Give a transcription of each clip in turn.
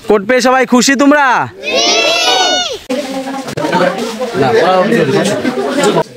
Coat পেয়ে সবাই খুশি তোমরা?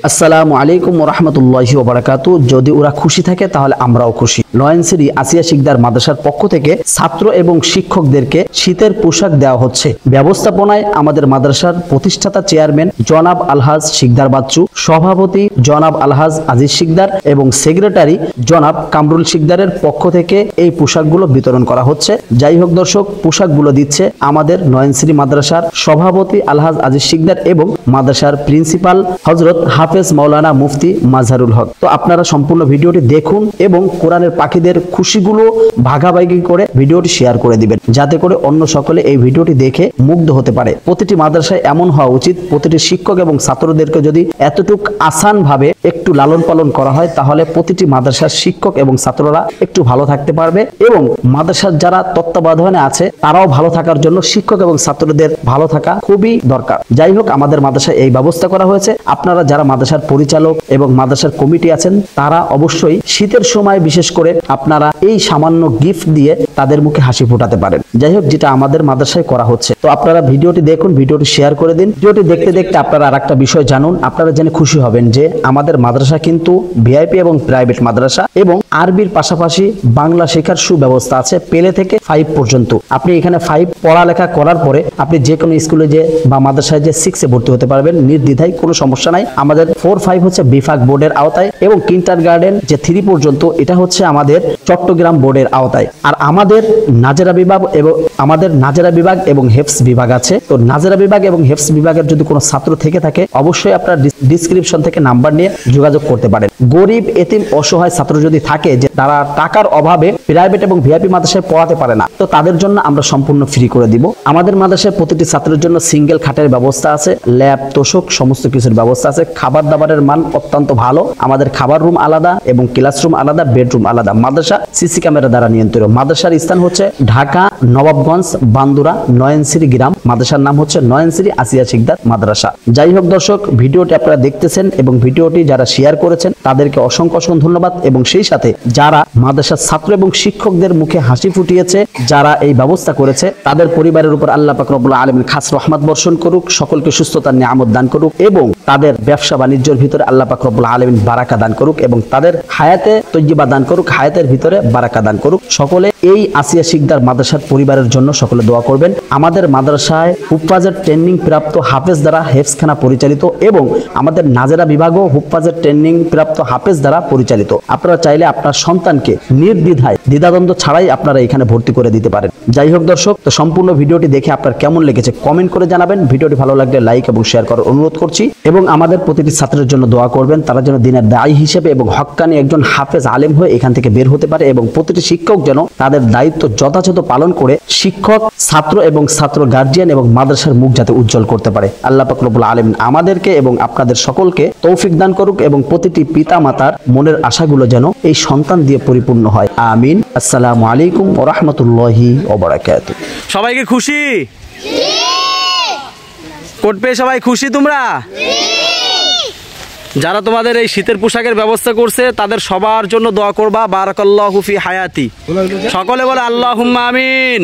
আসসালামু আলাইকুম ওয়া রাহমাতুল্লাহি ওয়া বারাকাতুহু। যদি ওরা খুশি থাকে তাহলে আমরাও খুশি। নয়নসিরি আসিয়া শিকদার মাদ্রাসার পক্ষ থেকে ছাত্র এবং শিক্ষকদেরকে শীতের পোশাক দেওয়া হচ্ছে। ব্যবস্থাপনায় আমাদের মাদ্রাসার প্রতিষ্ঠাতা চেয়ারম্যান জনাব আলহাজ শিকদার বাচ্চু, সভাপতি জনাব আলহাজ আজিজ শিকদার এবং সেক্রেটারি জনাব কামরুল শিকদারের পক্ষ থেকে এই পোশাকগুলো বিতরণ করা হচ্ছে। যাই হোক দর্শক, পোশাকগুলো দিচ্ছে আমাদের নয়নসিরি মাদ্রাসার সভাপতি আলহাজ আজিজ শিকদার এবং মাদ্রাসার প্রিন্সিপাল হযরত হাফেজ মাওলানা মুফতি মাজহারুল হক। তো আপনারা সম্পূর্ণ ভিডিওটি দেখুন এবং কোরআনের পাখিদের খুশিগুলো ভাগাভাগি করে ভিডিওটি শেয়ার করে দিবেন, যাতে করে অন্য সকলে এই ভিডিওটি দেখে মুগ্ধ হতে পারে। প্রতিটি মাদ্রাসায় এমন হওয়া উচিত, প্রতিটি শিক্ষক এবং ছাত্রদেরকে যদি এতটুক আসান ভাবে একটু লালন পালন করা হয়, তাহলে প্রতিটি মাদ্রাসার শিক্ষক এবং ছাত্ররা একটু ভালো থাকতে পারবে এবং মাদ্রাসার যারা তত্ত্বাবধানে আছে তারাও ভালো থাকার জন্য শিক্ষক এবং ছাত্রদের ভালো থাকা খুবই দরকার। যাই হোক, আমাদের মাদ্রাসায় এই ব্যবস্থা করা হয়েছে। আপনারা যারা মাদ্রাসার পরিচালক এবং মাদ্রাসার কমিটি আছেন, তারা অবশ্যই শীতের সময় বিশেষ করে আপনারা এই সামান্য গিফট দিয়ে তাদের মুখে হাসি ফোটাতে পারেন। যাই হোক, যেটা আমাদের মাদ্রাসায় করা হচ্ছে। তো আপনারা ভিডিওটি দেখুন, ভিডিওটি শেয়ার করে দিন। ভিডিওটি দেখতে দেখতে আপনারা আরেকটা বিষয় জানুন। আপনারা জেনে খুশি হবেন যে আমাদের মাদ্রাসা কিন্তু ভিআইপি এবং প্রাইভেট মাদ্রাসা এবং আরবির পাশাপাশি বাংলা শেখার সুব্যবস্থা আছে। প্লে থেকে 5 পর্যন্ত আপনি এখানে 5 পড়ালেখা করার পরে আপনি যে কোনো স্কুলে যে বা মাদ্রাসায় যে 6-এ ভর্তি হতে পারবেন নির্দ্বিধায়, কোনো সমস্যা নাই। আমাদের 4-5 হচ্ছে বিভাগ বোর্ডের আওতায় এবং কিন্ডারগার্টেন যে 3 পর্যন্ত এটা হচ্ছে আমাদের চট্টগ্রাম বোর্ডের আওতায়। আর আমাদের নাজেরা বিভাগ এবং হেফস বিভাগ আছে। তো নাজেরা বিভাগ এবং হেফস বিভাগের যদি কোনো ছাত্র থেকে থাকে, অবশ্যই আপনারা ডিসক্রিপশন থেকে নাম্বার নিয়ে যোগাযোগ করতে পারেন। গরিব এতিম অসহায় ছাত্র যদি থাকে যে তারা টাকার অভাবে প্রাইভেট এবং ভিআইপি মাদ্রাসায় পড়াতে পারে না, তো তাদের জন্য আমরা সম্পূর্ণ ফ্রি করে দিব। আমাদের মাদ্রাসায় প্রতিটি ছাত্রের জন্য সিঙ্গেল খাটের ব্যবস্থা আছে, ল্যাব তোষক সমস্ত কিছুর ব্যবস্থা আছে। খাবার দাবারের মান অত্যন্ত ভালো। আমাদের খাবার রুম আলাদা এবং ক্লাসরুম আলাদা, বেডরুম আলাদা। মাদ্রাসা সিসি ক্যামেরা দ্বারা নিয়ন্ত্রিত। মাদ্রাসার স্থান হচ্ছে ঢাকা নবাবগঞ্জ বান্দুরা নয়নসিরি গ্রাম। মাদ্রাসার নাম হচ্ছে নয়নসিরি আসিয়া শিকদার মাদ্রাসা। যাই হোক দর্শক, ভিডিওটি আপনারা দেখতেছেন এবং ভিডিওটি যারা শেয়ার করেছেন তাদেরকে অসংখ্য অসংখ্য ধন্যবাদ। এবং সেই সাথে যারা মাদ্রাসার ছাত্র এবং শিক্ষকদের মুখে হাসি ফুটিয়েছে, যারা এই ব্যবস্থা করেছে, তাদের পরিবারের উপর আল্লাহ পাক রব্বুল আলামিন খাস রহমত বর্ষণ করুক, সকলকে সুস্থতার নিয়ামত দান করুক এবং তাদের ব্যবসা বাণিজ্যের ভিতরে আল্লাহ পাক রব্বুল আলামিন বারাকা দান করুক এবং তাদের হায়াতে তৈয়্যিবা দান করুক, হায়াতের ভিতরে বারাকা দান করুক। সকলে এই আসিয়া শিকদার মাদ্রাসার পরিবারের জন্য সকলে দোয়া করবেন। আমাদের মাদ্রাসায় হুফাজের ট্রেনিং প্রাপ্ত হাফেজ দ্বারা হেফসখানা পরিচালিত এবং আমাদের নাজেরা বিভাগও হুফাজের ট্রেনিং প্রাপ্ত হাফেজ দ্বারা পরিচালিত। আপনারা চাইলে আপনার সন্তানকে নির্দ্বিধায় দ্বিধাদ্বন্দ্ব ছাড়াই আপনারা এখানে ভর্তি করে দিতে পারেন। যাই হোক দর্শক, তো সম্পূর্ণ ভিডিওটি দেখে আপনার কেমন লেগেছে কমেন্ট করে জানাবেন। ভিডিওটি ভালো লাগলে লাইক এবং শেয়ার করার অনুরোধ করছি এবং আমাদের প্রতিটি ছাত্রের জন্য দোয়া করবেন, তারা যেন দিনের দায়ী হিসেবে এবং হক্কানি একজন হাফেজ আলেম হয়ে এখান থেকে বের হতে পারে এবং প্রতিটি শিক্ষক যেন তাদের দায়িত্ব যথাযথ পালন করে শিক্ষক, ছাত্র এবং ছাত্র গার্জিয়ান এবং মাদ্রাসার মুখ যাতে উজ্জ্বল করতে পারে। আল্লাহ পাক রব্বুল আলামিন আমাদেরকে এবং আপনাদের সকলকে তৌফিক দান করুক এবং প্রতিটি পিতা মাতার মনের আশাগুলো যেন এই সন্তান দিয়ে পরিপূর্ণ হয়। আমিন। আসসালামু আলাইকুম ওয়া রাহমাতুল্লাহি ওয়া বারাকাতুহু। সবাইকে খুশি? কোট পেয়ে সবাই খুশি তোমরা? যারা তোমাদের এই শীতের পোশাকের ব্যবস্থা করছে তাদের সবার জন্য দোয়া করবা। বারাকাল্লাহু ফি হায়াতি। সকলে বলে আল্লাহুম্মা আমিন।